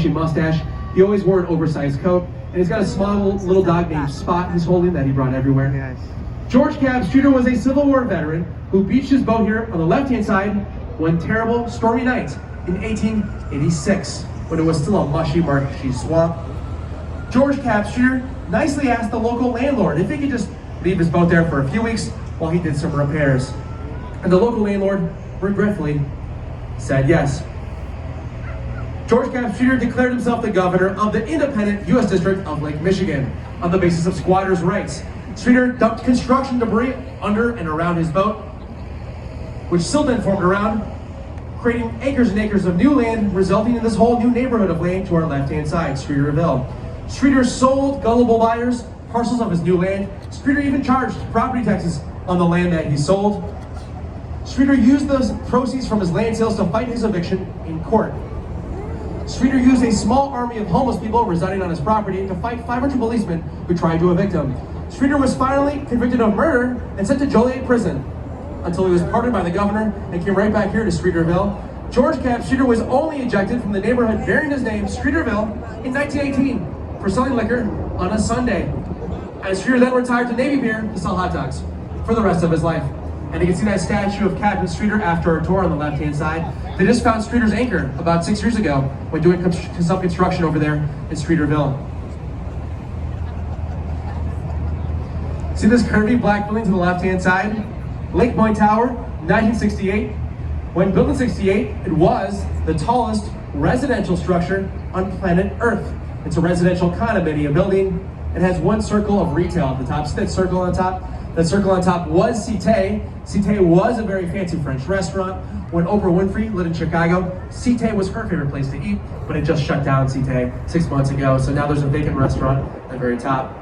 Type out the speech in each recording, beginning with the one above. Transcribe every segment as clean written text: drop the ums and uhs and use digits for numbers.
bushy mustache. He always wore an oversized coat, and he's got a small little dog named Spot he's holding that he brought everywhere. Nice. George Cab Streeter was a Civil War veteran who beached his boat here on the left-hand side one terrible, stormy night in 1886, when it was still a mushy, marshy swamp. George Cab Streeter nicely asked the local landlord if he could just leave his boat there for a few weeks while he did some repairs. And the local landlord regretfully said yes. George Cab Streeter declared himself the governor of the independent U.S. District of Lake Michigan on the basis of squatters' rights. Streeter dumped construction debris under and around his boat, which still then formed around, creating acres and acres of new land, resulting in this whole new neighborhood of land to our left-hand side, Streeterville. Streeter sold gullible buyers parcels of his new land. Streeter even charged property taxes on the land that he sold. Streeter used those proceeds from his land sales to fight his eviction in court. Streeter used a small army of homeless people residing on his property to fight 500 policemen who tried to evict him. Streeter was finally convicted of murder and sent to Joliet prison until he was pardoned by the governor and came right back here to Streeterville. George Cab Streeter was only ejected from the neighborhood bearing his name, Streeterville, in 1918 for selling liquor on a Sunday. And Streeter then retired to Navy Pier to sell hot dogs for the rest of his life. And you can see that statue of Captain Streeter after our tour on the left-hand side. They just found Streeter's anchor about 6 years ago when doing some construction over there in Streeterville. See this curvy black building to the left-hand side? Lake Point Tower, 1968. When built in 68, it was the tallest residential structure on planet Earth. It's a residential condominium building. It has one circle of retail at the top. See that circle on top? That circle on top was Cité. Cité was a very fancy French restaurant. When Oprah Winfrey lived in Chicago, Cité was her favorite place to eat, but it just shut down Cité 6 months ago. So now there's a vacant restaurant at the very top.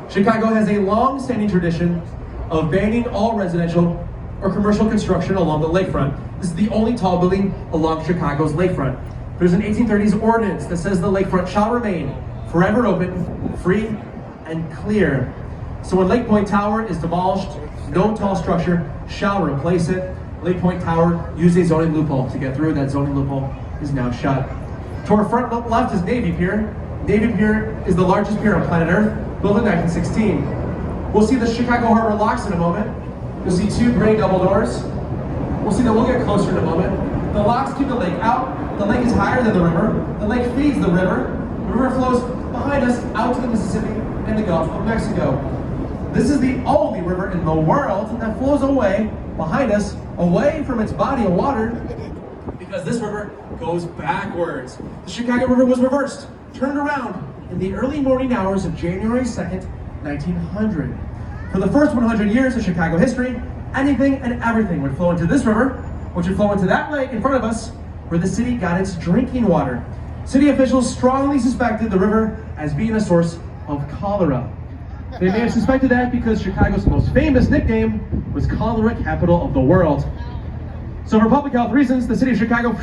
Chicago has a long-standing tradition of banning all residential or commercial construction along the lakefront. This is the only tall building along Chicago's lakefront. There's an 1830s ordinance that says the lakefront shall remain forever open, free, and clear. So when Lake Point Tower is demolished, no tall structure shall replace it. Lake Point Tower used a zoning loophole to get through. That zoning loophole is now shut. To our front left is Navy Pier. Navy Pier is the largest pier on planet Earth, built in 1916. We'll see the Chicago Harbor locks in a moment. You'll see two gray double doors. We'll see that we'll get closer in a moment. The locks keep the lake out. The lake is higher than the river. The lake feeds the river. The river flows behind us out to the Mississippi and the Gulf of Mexico. This is the only river in the world that flows away behind us, away from its body of water, because this river goes backwards. The Chicago River was reversed, turned around in the early morning hours of January 2nd, 1900. For the first 100 years of Chicago history, anything and everything would flow into this river, which would flow into that lake in front of us, where the city got its drinking water. City officials strongly suspected the river as being a source of cholera. They may have suspected that because Chicago's most famous nickname was cholera capital of the world. So for public health reasons, the city of Chicago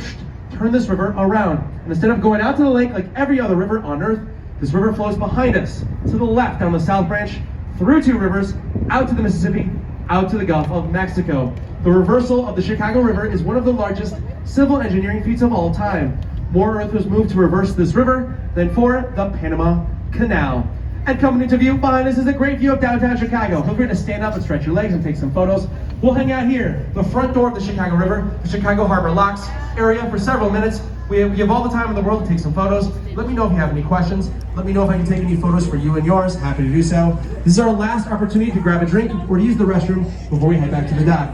turned this river around. And instead of going out to the lake like every other river on Earth, this river flows behind us, to the left down the South Branch, through two rivers, out to the Mississippi, out to the Gulf of Mexico. The reversal of the Chicago River is one of the largest civil engineering feats of all time. More earth was moved to reverse this river than for the Panama Canal. And coming into view behind us is a great view of downtown Chicago. Feel free to stand up and stretch your legs and take some photos. We'll hang out here, the front door of the Chicago River, the Chicago Harbor Locks area for several minutes. We have all the time in the world to take some photos. Let me know if you have any questions. Let me know if I can take any photos for you and yours. Happy to do so. This is our last opportunity to grab a drink or to use the restroom before we head back to the dock.